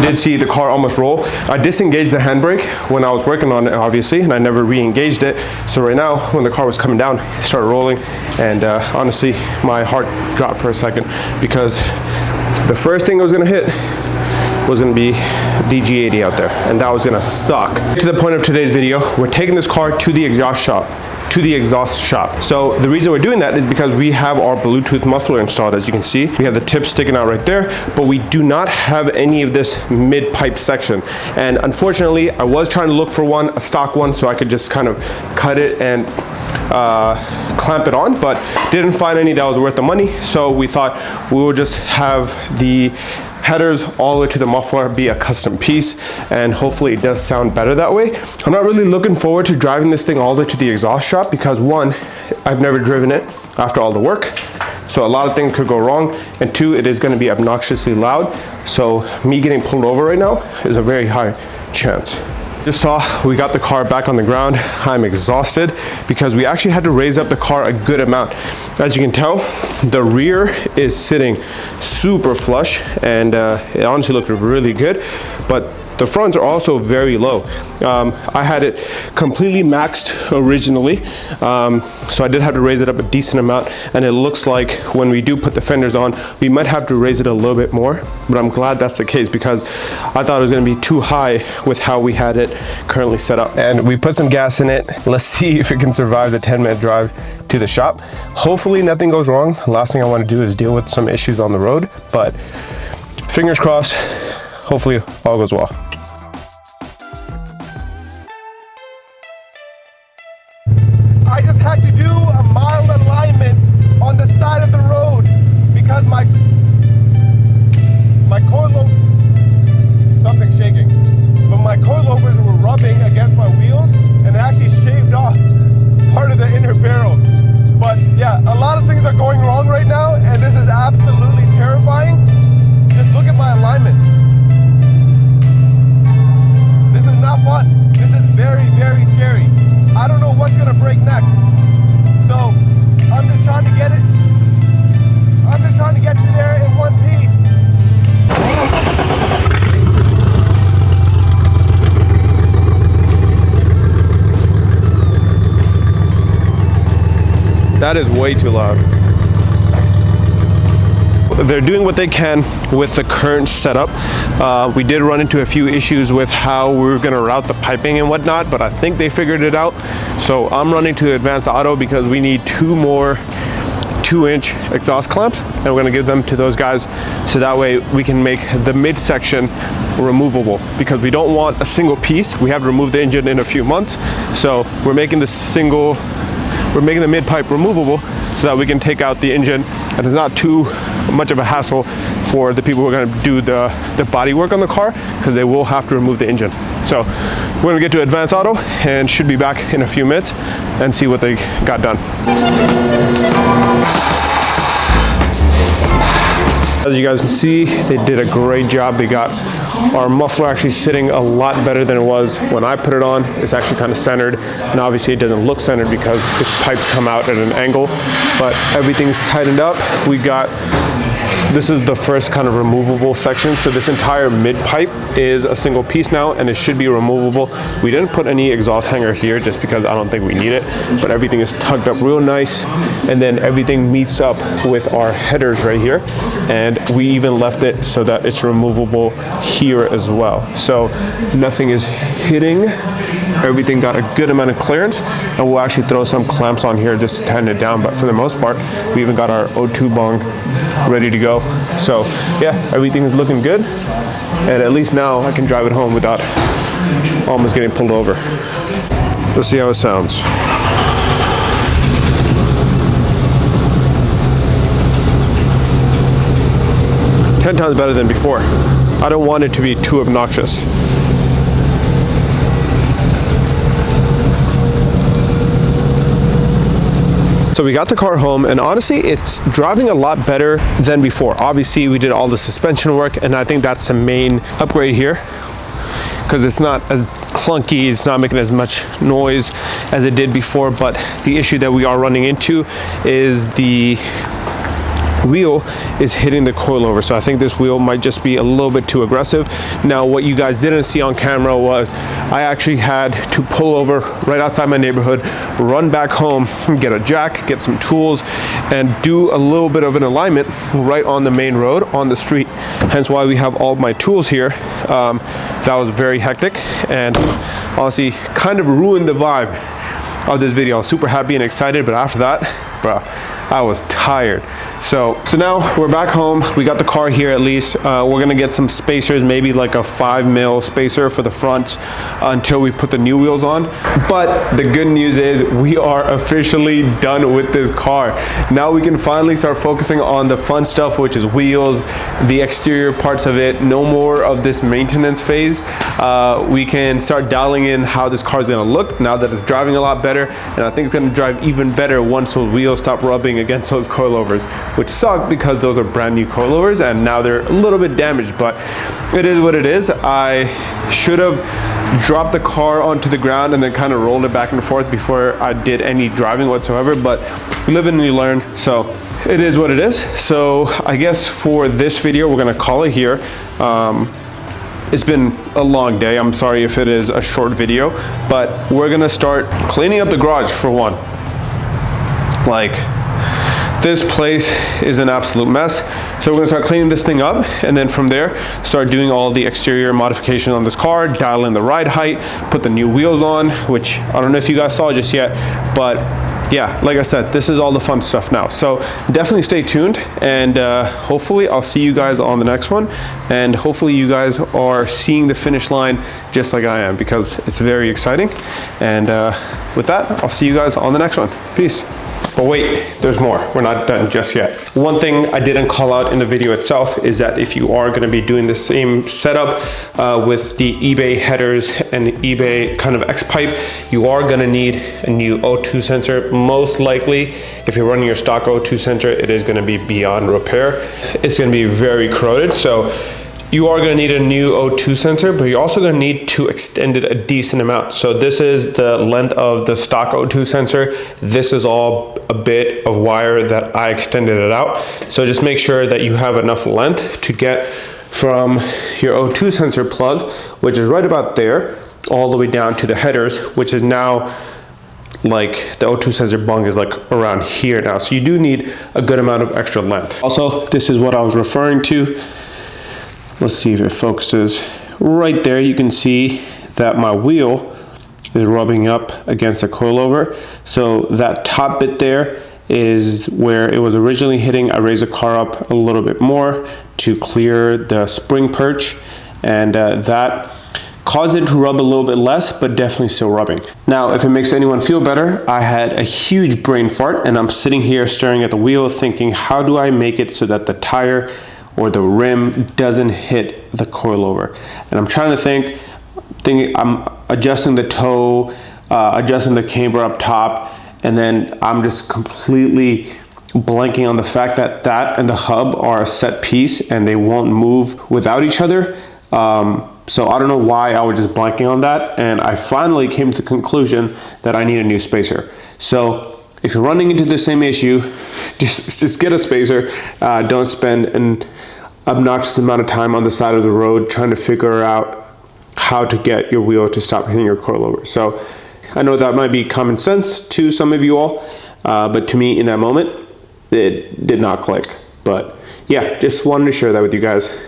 did see the car almost roll. I disengaged the handbrake when I was working on it, obviously, and I never re-engaged it. So right now, when the car was coming down, it started rolling, and honestly, my heart dropped for a second because the first thing I was gonna hit was gonna be the G80 out there, and that was gonna suck. To the point of today's video, we're taking this car to the exhaust shop. So the reason we're doing that is because we have our Bluetooth muffler installed. As you can see, we have the tip sticking out right there, but we do not have any of this mid-pipe section. And unfortunately, I was trying to look for one, a stock one, so I could just kind of cut it and clamp it on, but didn't find any that was worth the money. So we thought we would just have the headers all the way to the muffler be a custom piece, and hopefully it does sound better that way. I'm not really looking forward to driving this thing all the way to the exhaust shop because one, I've never driven it after all the work, so a lot of things could go wrong, and two, it is going to be obnoxiously loud, so me getting pulled over right now is a very high chance. Just saw we got the car back on the ground. I'm exhausted because we actually had to raise up the car a good amount. As you can tell, the rear is sitting super flush, and it honestly looked really good, but the fronts are also very low. I had it completely maxed originally, so I did have to raise it up a decent amount, and it looks like when we do put the fenders on, we might have to raise it a little bit more, but I'm glad that's the case because I thought it was gonna be too high with how we had it currently set up. And we put some gas in it. Let's see if it can survive the 10-minute drive to the shop. Hopefully nothing goes wrong. The last thing I wanna do is deal with some issues on the road, but fingers crossed, hopefully all goes well. I just had to do a mild alignment on the side of the road because my coilover, something's shaking, but my coilovers were rubbing against my wheels and it actually shaved off part of the inner barrel. But yeah, a lot of things are going wrong right now, and this is absolutely terrifying. Just look at my alignment. This is not fun. This is very, very scary. I don't know what's gonna break next. So I'm just trying to get it. I'm just trying to get you there in one piece. That is way too loud. They're doing what they can with the current setup. We did run into a few issues with how we were gonna route the piping and whatnot, but I think they figured it out. So I'm running to Advanced Auto because we need 2 more 2-inch exhaust clamps, and we're gonna give them to those guys so that way we can make the midsection removable, because we don't want a single piece. We have to remove the engine in a few months, so we're making the mid pipe removable so that we can take out the engine, and it's not too much of a hassle for the people who are going to do the body work on the car, because they will have to remove the engine. So we're going to get to Advanced Auto and should be back in a few minutes and see what they got done. As you guys can see, they did a great job. They got our muffler actually sitting a lot better than it was when I put it on. It's actually kind of centered, and obviously it doesn't look centered because the pipes come out at an angle, but everything's tightened up. This is the first kind of removable section, so this entire mid pipe is a single piece now, and it should be removable. We didn't put any exhaust hanger here just because I don't think we need it, but everything is tucked up real nice, and then everything meets up with our headers right here, and we even left it so that it's removable here as well, so nothing is hitting. Everything got a good amount of clearance, and we'll actually throw some clamps on here just to tighten it down, but for the most part we even got our O2 bung ready to go. So yeah, everything is looking good, and at least now I can drive it home without almost getting pulled over. Let's see how it sounds. Ten times better than before. I don't want it to be too obnoxious. So we got the car home, and honestly, it's driving a lot better than before. Obviously, we did all the suspension work, and I think that's the main upgrade here, because it's not as clunky, it's not making as much noise as it did before. But the issue that we are running into is the wheel is hitting the coilover. So I think this wheel might just be a little bit too aggressive. Now, what you guys didn't see on camera was I actually had to pull over right outside my neighborhood, run back home, get a jack, get some tools, and do a little bit of an alignment right on the main road on the street. Hence why we have all my tools here. That was very hectic and honestly kind of ruined the vibe of this video. I was super happy and excited, but after that, bro, I was tired. So now we're back home. We got the car here at least. We're gonna get some spacers, maybe like a 5mm spacer for the front until we put the new wheels on. But the good news is we are officially done with this car. Now we can finally start focusing on the fun stuff, which is wheels, the exterior parts of it. No more of this maintenance phase. We can start dialing in how this car is gonna look now that it's driving a lot better. And I think it's gonna drive even better once those wheels stop rubbing against those coilovers, which suck because those are brand new coilovers and now they're a little bit damaged, but it is what it is. I should have dropped the car onto the ground and then kind of rolled it back and forth before I did any driving whatsoever, but you live and you learn, so it is what it is. So I guess for this video, we're gonna call it here. It's been a long day. I'm sorry if it is a short video, but we're gonna start cleaning up the garage for one. Like, this place is an absolute mess. So we're gonna start cleaning this thing up, and then from there, start doing all the exterior modification on this car, dial in the ride height, put the new wheels on, which I don't know if you guys saw just yet, but yeah, like I said, this is all the fun stuff now. So definitely stay tuned, and hopefully I'll see you guys on the next one, and hopefully you guys are seeing the finish line just like I am, because it's very exciting. And with that, I'll see you guys on the next one. Peace. But wait, there's more. We're not done just yet. One thing I didn't call out in the video itself is that if you are gonna be doing the same setup with the eBay headers and the eBay kind of X-pipe, you are gonna need a new O2 sensor. Most likely, if you're running your stock O2 sensor, it is gonna be beyond repair. It's gonna be very corroded. So you are going to need a new O2 sensor, but you're also going to need to extend it a decent amount. So this is the length of the stock O2 sensor. This is all a bit of wire that I extended it out. So just make sure that you have enough length to get from your O2 sensor plug, which is right about there, all the way down to the headers, which is now like the O2 sensor bung is like around here now. So you do need a good amount of extra length. Also, this is what I was referring to. Let's see if it focuses. Right there, you can see that my wheel is rubbing up against the coilover. So that top bit there is where it was originally hitting. I raised the car up a little bit more to clear the spring perch, and that caused it to rub a little bit less, but definitely still rubbing. Now, if it makes anyone feel better, I had a huge brain fart, and I'm sitting here staring at the wheel thinking, how do I make it so that the tire or the rim doesn't hit the coilover? And I'm trying to think I'm adjusting the toe, adjusting the camber up top, and then I'm just completely blanking on the fact that that and the hub are a set piece and they won't move without each other. So I don't know why I was just blanking on that, and I finally came to the conclusion that I need a new spacer. So if you're running into the same issue, just get a spacer. Don't spend an obnoxious amount of time on the side of the road trying to figure out how to get your wheel to stop hitting your coilover. So I know that might be common sense to some of you all, but to me in that moment, it did not click. But yeah, just wanted to share that with you guys.